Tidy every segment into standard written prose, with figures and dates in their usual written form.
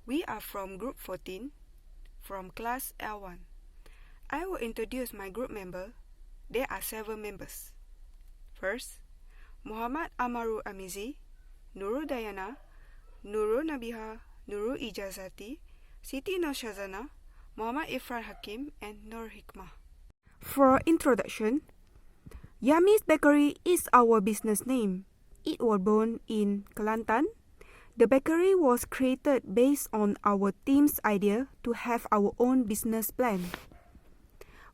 We are from Group 14, from Class L1. I will introduce my group member. There are 7 members. First, Muhammad AMARULAMIZI, NURUL DAYANA, NURUL NABIHAH, NURUL IJAZATI, SITI SYAZANA, Muhammad IRFAN HAKEEM, and NURUL Hikmah. For introduction, Yummi's Bakery is our business name. It was born in Kelantan. The bakery was created based on our team's idea to have our own business plan.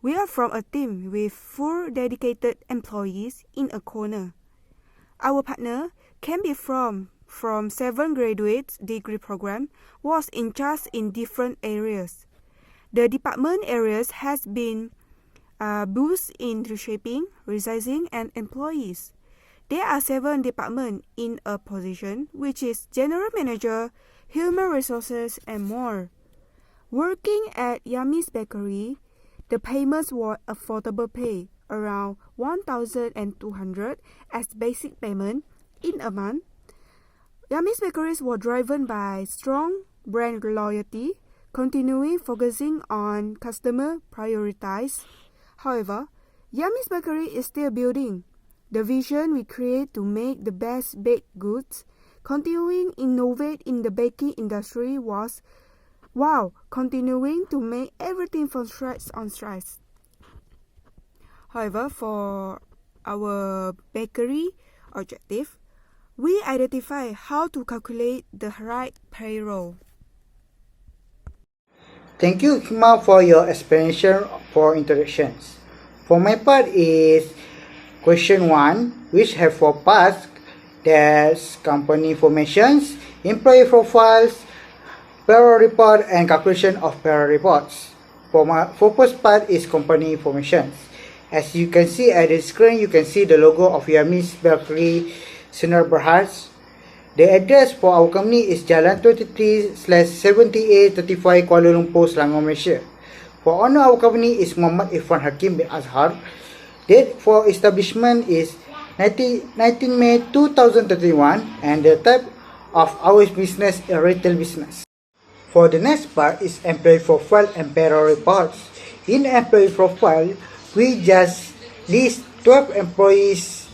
We are from a team with 4 dedicated employees in a corner. Our partner can be from 7 graduates degree program, was in charge in different areas. The department areas has been boost in reshaping, resizing, and employees. There are 7 departments in a position, which is General Manager, Human Resources, and more. Working at Yummi's Bakery, the payments were affordable pay, around 1,200 as basic payment in a month. Yummi's Bakeries were driven by strong brand loyalty, continuing focusing on customer priorities. However, Yummi's Bakery is still building. The vision we create to make the best baked goods, continuing innovate in the baking industry was, while continuing to make everything from scratch on scratch. However, for our bakery objective, we identify how to calculate the right payroll. Thank you, Hikmah, for your explanation for introductions. For my part is question 1, which have 4 parts. There's company formations, employee profiles, payroll report, and calculation of payroll reports. For my first part is company formations. As you can see at the screen, you can see the logo of Yummi's Bakery, Sinar Berhad. The address for our company is Jalan 23/7835 Kuala Lumpur, Selangor, Malaysia. For owner our company is Muhammad IRFAN Hakim bin AZHAR. Date for establishment is 19 May 2031, and the type of our business is retail business. For the next part is employee profile and payroll reports. In employee profile, we just list 12 employees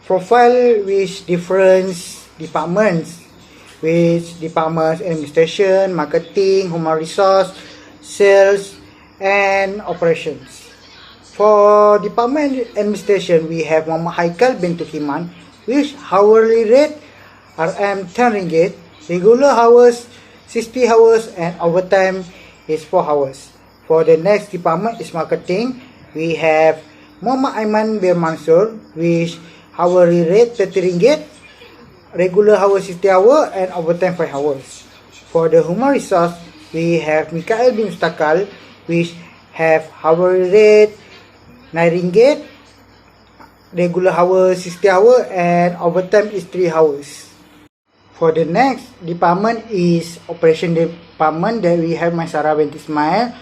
profile with different departments, administration, marketing, human resource, sales, and operations. For department administration, we have Muhammad Haikal bin Tukiman, which hourly rate RM 10 ringgit, regular hours 60 hours, and overtime is 4 hours. For the next department is marketing, we have Muhammad Aiman bin Mansur, which hourly rate 30 ringgit, regular hours 60 hours, and overtime 5 hours. For the human resource, we have Mikael bin Mustakal, which have hourly rate 9 ringgit, regular hours 60 hours, and overtime is 3 hours. For the next department is operation department, that we have Maisara binti Ismail.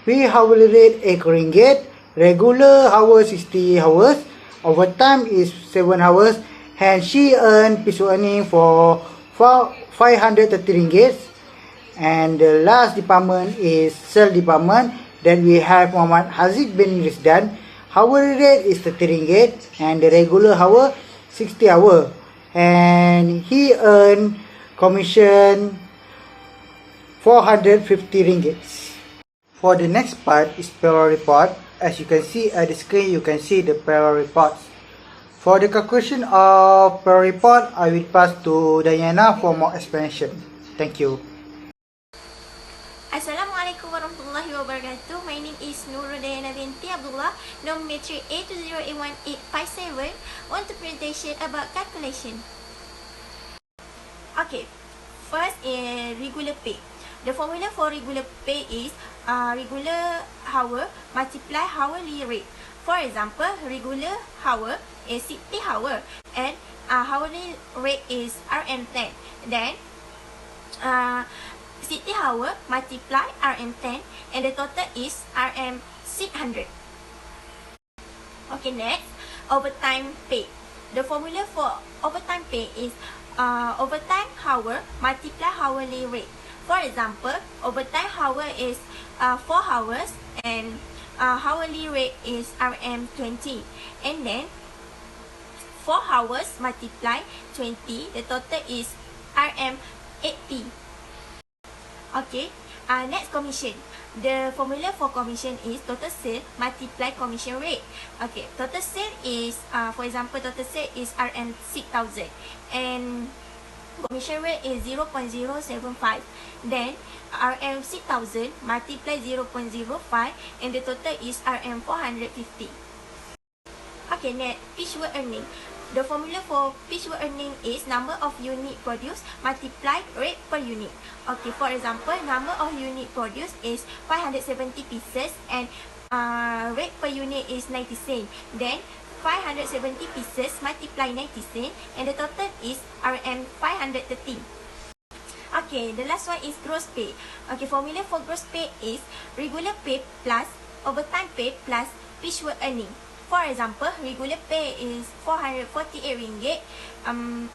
We hourly rate 8 ringgit, regular hours 60 hours, overtime is 7 hours, and she earned peso earning for 530 ringgit. And the last department is sales department, that we have Muhammad Haziq bin Rizdan. Hourly rate is 30 ringgit, and the regular hour 60 hours, and he earned commission 450 ringgit. For the next part is payroll report. As you can see at the screen, you can see the payroll reports. For the calculation of payroll report, I will pass to Dayana for more explanation. Thank you. Assalamualaikum warahmatullahi wabarakatuh. My name is NURUL Dayana binti ABDULLAH, number matric A208187. Want to presentation about calculation. Okay, first is regular pay. The formula for regular pay is regular hour multiply hourly rate. For example, regular hour is 60 hour, and hourly rate is RM10. Then 60 hour multiply RM10, and the total is RM600. Okay, next, overtime pay. The formula for overtime pay is overtime hour multiply hourly rate. For example, overtime hour is 4 hours and hourly rate is RM20, and then 4 hours multiply 20, the total is RM80. Okay, next commission. The formula for commission is total sale multiply commission rate. Okay, total sale is for example, total sale is RM6000 and commission rate is 0.075. Then RM6000 multiply 0.05 and the total is RM450. Okay, next, pitch word earning. The formula for pitch word earning is number of unit produced multiply rate per unit. Okay, for example, number of unit produced is 570 pieces and rate per unit is 90 cent. Then 570 pieces multiply 90 cent and the total is RM530. Okay, the last one is gross pay. Okay, formula for gross pay is regular pay plus overtime pay plus pitch word earning. For example, regular pay is RM448,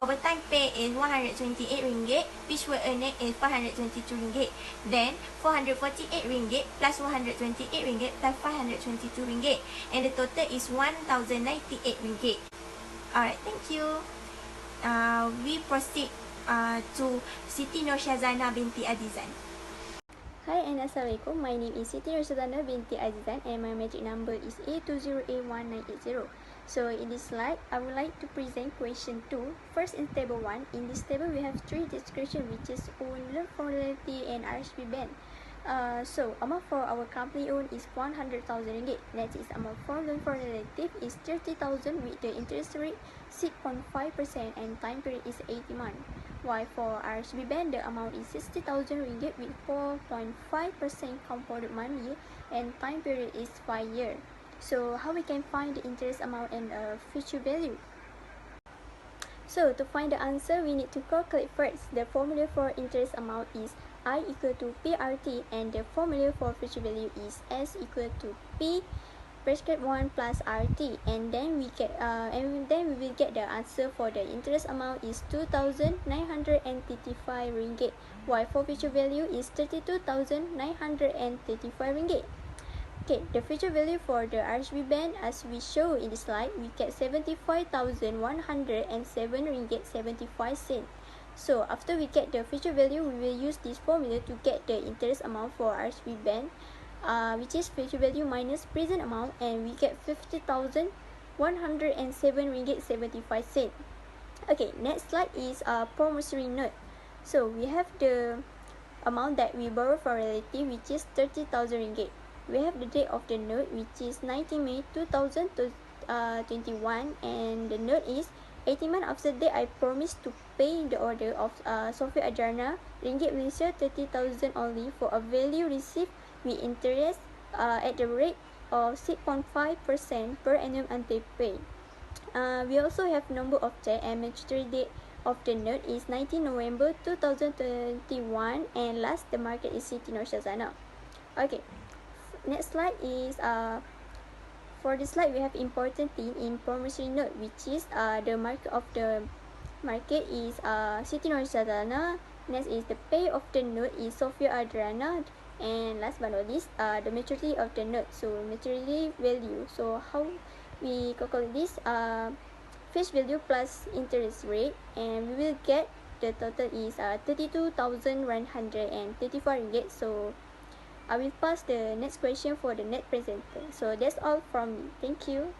overtime pay is RM128, pitch word earning is RM522. Then RM448 plus RM128 plus RM522, and the total is RM1098. Alright, thank you. We proceed to Siti SYAZANA binti AZIZAN. Hi and Assalamualaikum. My name is Siti SYAZANA binti AZIZAN and my magic number is A20A1980. So in this slide, I would like to present question 2. First in table 1, in this table we have 3 description which is own, learn formality and RSP band. So amount for our company own is RM100,000. Next is amount for loan for relative is 30,000 with the interest rate 6.5% and time period is 80 months. While for RSP band, the amount is RM60,000 with 4.5% compounded monthly and time period is 5 years. So how we can find the interest amount and future value? So to find the answer, we need to calculate first. The formula for interest amount is I equal to PRT and the formula for future value is S equal to P bracket 1 plus RT, and then we will get the answer for the interest amount is RM2,935, while for future value is RM32,935. Okay, the future value for the RSP band as we show in the slide, we get RM75,107.75. So after we get the future value, we will use this formula to get the interest amount for RSP band, which is future value minus present amount, and we get RM50,107.75. Okay, next slide is promissory note. So we have the amount that we borrow from relative, which is RM30,000. We have the date of the note, which is 19 May 2021, and the note is 18 months after that I promise to pay the order of Sophia Ajarna ringgit Malaysia 30,000 only for a value received with interest at the rate of 6.5% per annum until paid. We also have number of check and maturity date of the note is 19 November 2021, and last the market is Siti SYAZANA. Okay, next slide is for this slide we have important thing in promissory note, which is the market of the market is Siti SYAZANA. Next is the pay of the note is Sophia Adrana, and last but not least the maturity of the note, so maturity value. So how we calculate this? Face value plus interest rate, and we will get the total is RM32,134. So I will pass the next question for the next presenter. So that's all from me. Thank you.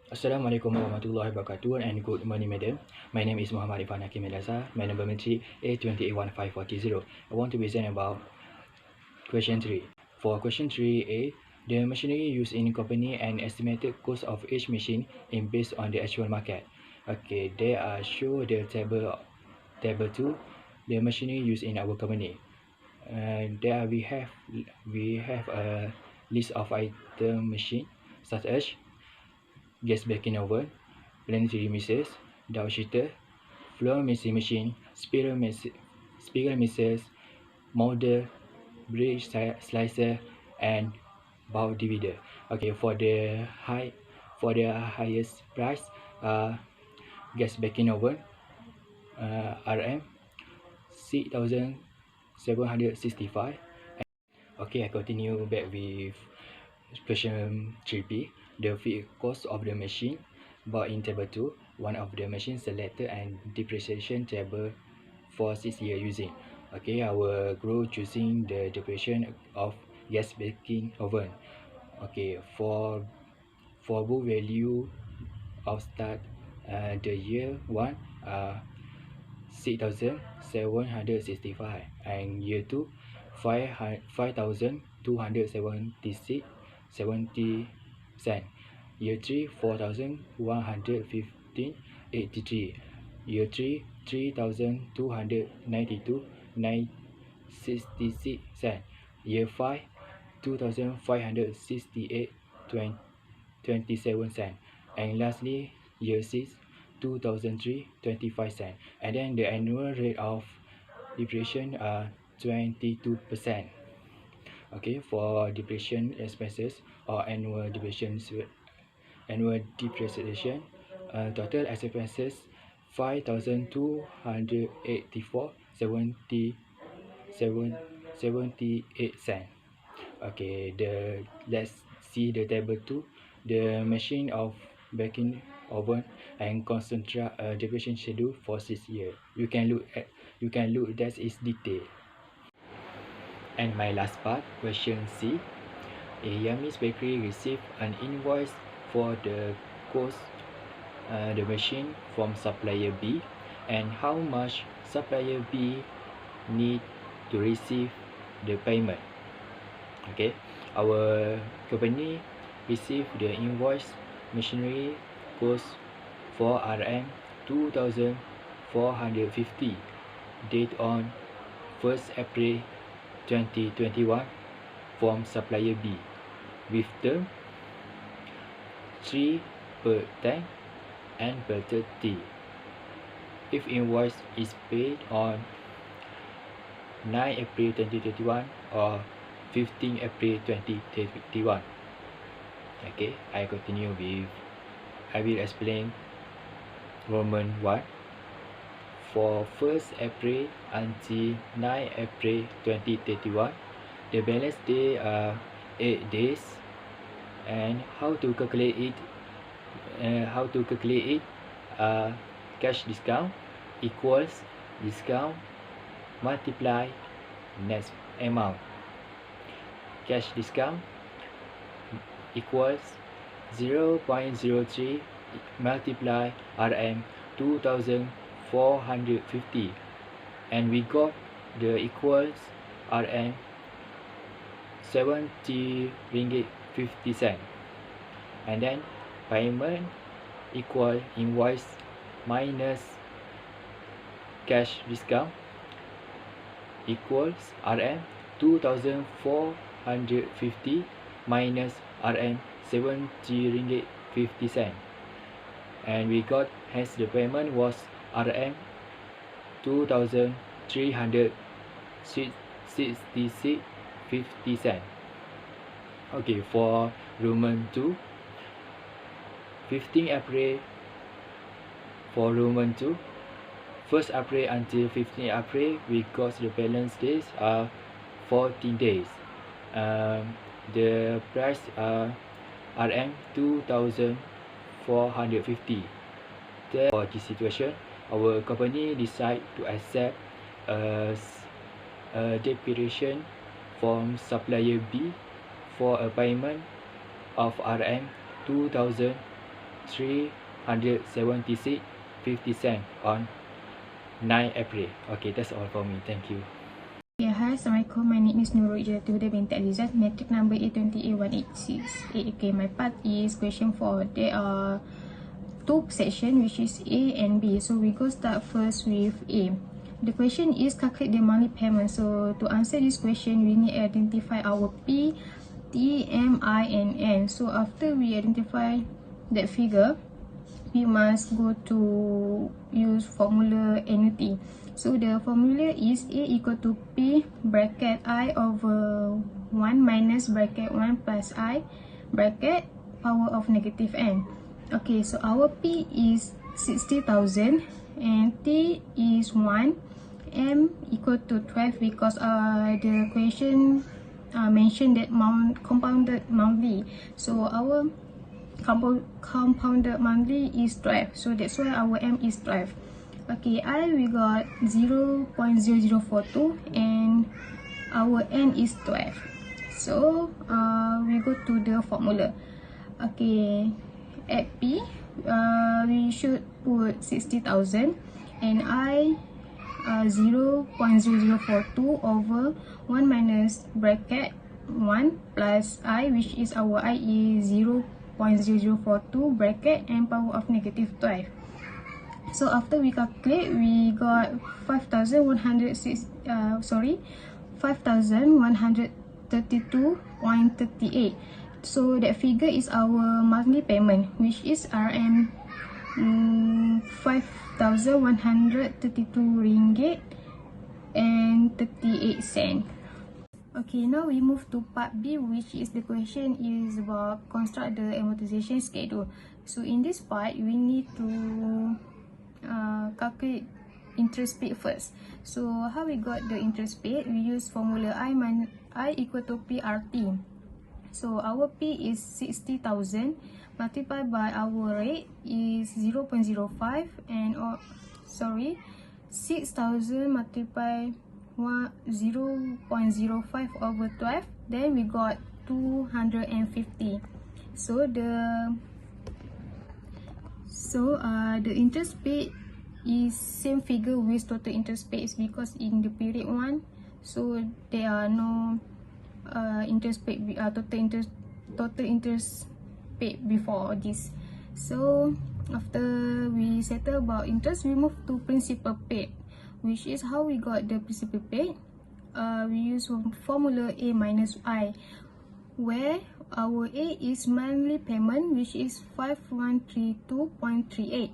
Assalamualaikum warahmatullahi wabarakatuh and good morning, madam. My name is MUHAMAD HAKEEM. My number is A281540. I want to present about question 3. For question 3A, the machinery used in company and estimated cost of each machine is based on the actual market. Okay, there are show the table 2, the machinery used in our company. There we have a list of item machine such as gas baking oven, planetary mixers, dough sheeter, flour mixing machine, spiral mixers, molder, bread slicer, and bowl divider. Okay, for the highest price, gas baking oven, RM 6,000 765. Okay, I continue back with question 3B. The fixed cost of the machine. But in table 2, one of the machines selected and depreciation table for 6 years using. Okay, I will go choosing the depreciation of gas baking oven. Okay, for book value of start the year 1 6,765 and year 2 5,276.70 cent. Year 3 4,115.83. Year 3 3,292.66 cent. Year 5 2,568.27 cent. And lastly, year 6 2003.25 cent. And then the annual rate of depreciation 22%. Okay, for depreciation expenses or annual depreciation, total expenses 5,284.78 cent. Okay, let's see the table 2. The machine of baking oven and concentrate depreciation schedule for 6 years. You can look that is detailed. And my last part, question C. Yami's Bakery received an invoice for the cost the machine from supplier B, and how much supplier B need to receive the payment. Okay, our company received the invoice machinery cost for RM 2,450 date on 1st April 2021 from supplier B with term 3 per tank and per 30 if invoice is paid on 9 April 2021 or 15 April 2021. Okay, I continue with, I will explain Roman 1. For 1st April until 9 April 2031, the balance day are 8 days, and how to calculate it? Cash discount equals discount multiply net amount. Cash discount equals 0.03 multiply RM 2,450, and we got the equals RM 70 ringgit 50 cent. And then payment equal invoice minus cash discount equals RM 2,450 minus RM 70 ringgit 50 cent, and we got, hence the payment was RM 2,366.50 cent. Okay, for Roman 2, 15 April for Roman 2, 1st April until 15 April, we got the balance days are 14 days. The price RM 2,450. For this situation, our company decide to accept a depreciation from supplier B for a payment of RM 2,376.50 cent on 9 April. Okay, that's all for me. Thank you. Yeah, hi, Assalamualaikum. My name is NURUL IJAZATI binti AZIZAN, matric number A20A186. Okay, my part is question 4. There are 2 sections, which is A and B. So we go start first with A. The question is calculate the monthly payment. So to answer this question, we need to identify our P, T, M, I, and N. So after we identify that figure, we must go to use formula annuity. So the formula is A equal to P bracket I over 1 minus bracket 1 plus I bracket power of negative N. Okay, so our P is 60,000 and T is 1 M equal to 12 because the question mentioned that compounded monthly. So our compounded monthly is 12. So that's why our M is 12. Okay, I we got 0.0042 and our N is 12. So we go to the formula. Okay, at P we should put 60,000 and I 0.0042 over 1 minus bracket 1 plus I, which is our I is 0.0042 bracket and power of negative 12. So after we calculate, we got 5,132.38. So that figure is our monthly payment, which is RM 5,132 ringgit and 38 cent. Okay, now we move to part B, which is the question is about construct the amortization schedule. So in this part, we need to calculate interest paid first. So how we got the interest paid? We use formula I equal to PRT. So our P is 60,000 multiplied by our rate is 0.05 and 6,000 multiplied 0.05 over 12. Then we got 250. So the interest paid is same figure with total interest paid because in the period 1, so there are no interest paid, total interest paid before this. So after we settle about interest, we move to principal paid, which is how we got the principal paid. We use formula A minus I, where our A is monthly payment, which is 5132.38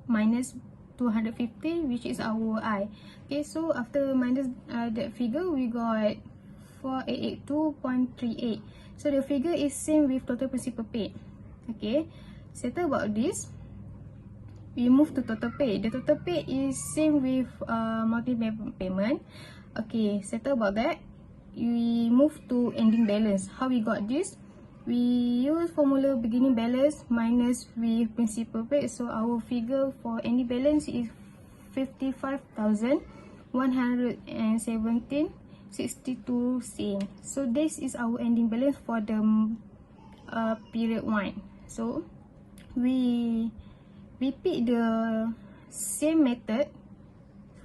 minus 250, which is our I. Okay, so after minus that figure, we got 4882.38. So the figure is same with total principal paid. Okay, settle about this. We move to total pay. The total pay is same with monthly payment. Okay, settle about that. We move to ending balance. How we got this? We use formula beginning balance minus with principal paid. So our figure for ending balance is 55,117.62 cents. So this is our ending balance for the period 1. So we repeat the same method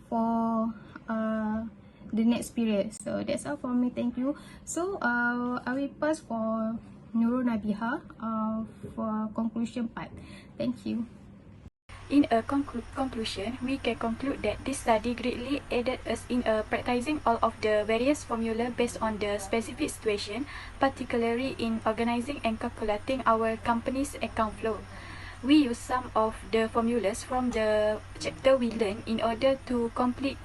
for the next period. So that's all for me. Thank you. So I will pass for NURUL NABIHAH for conclusion part. Thank you. In a conclusion, we can conclude that this study greatly aided us in practicing all of the various formula based on the specific situation, particularly in organizing and calculating our company's account flow. We use some of the formulas from the chapter we learned in order to complete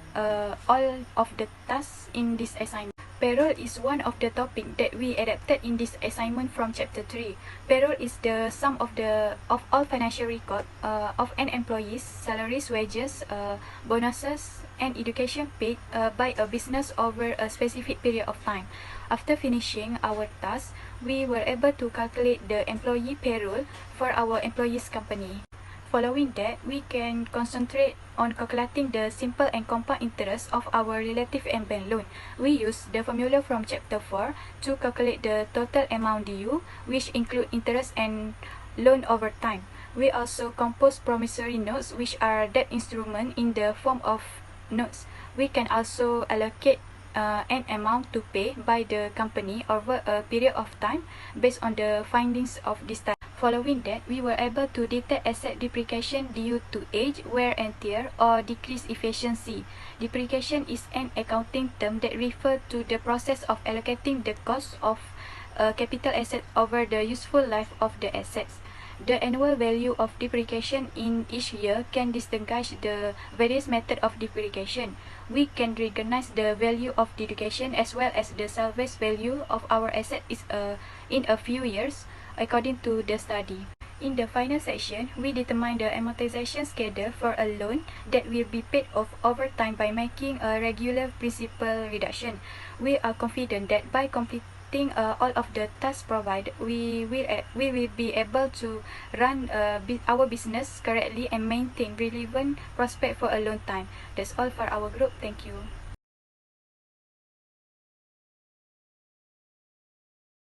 all of the tasks in this assignment. Payroll is one of the topics that we adapted in this assignment from chapter 3. Payroll is the sum of all financial record of an employee's salaries, wages, bonuses, and education paid by a business over a specific period of time. After finishing our task, we were able to calculate the employee payroll for our employee's company. Following that, we can concentrate on calculating the simple and compound interest of our relative and bank loan. We use the formula from chapter 4 to calculate the total amount due, which include interest and loan over time. We also compose promissory notes, which are debt instruments in the form of notes. We can also allocate an amount to pay by the company over a period of time based on the findings of this study. Following that, we were able to detect asset depreciation due to age, wear and tear, or decreased efficiency. Depreciation is an accounting term that refers to the process of allocating the cost of a capital asset over the useful life of the assets. The annual value of depreciation in each year can distinguish the various methods of depreciation. We can recognize the value of depreciation as well as the salvage value of our asset is in a few years, according to the study. In the final section, we determine the amortization schedule for a loan that will be paid off over time by making a regular principal reduction. We are confident that by completing all of the tasks provided, we will be able to run our business correctly and maintain relevant prospect for a long time. That's all for our group. Thank you.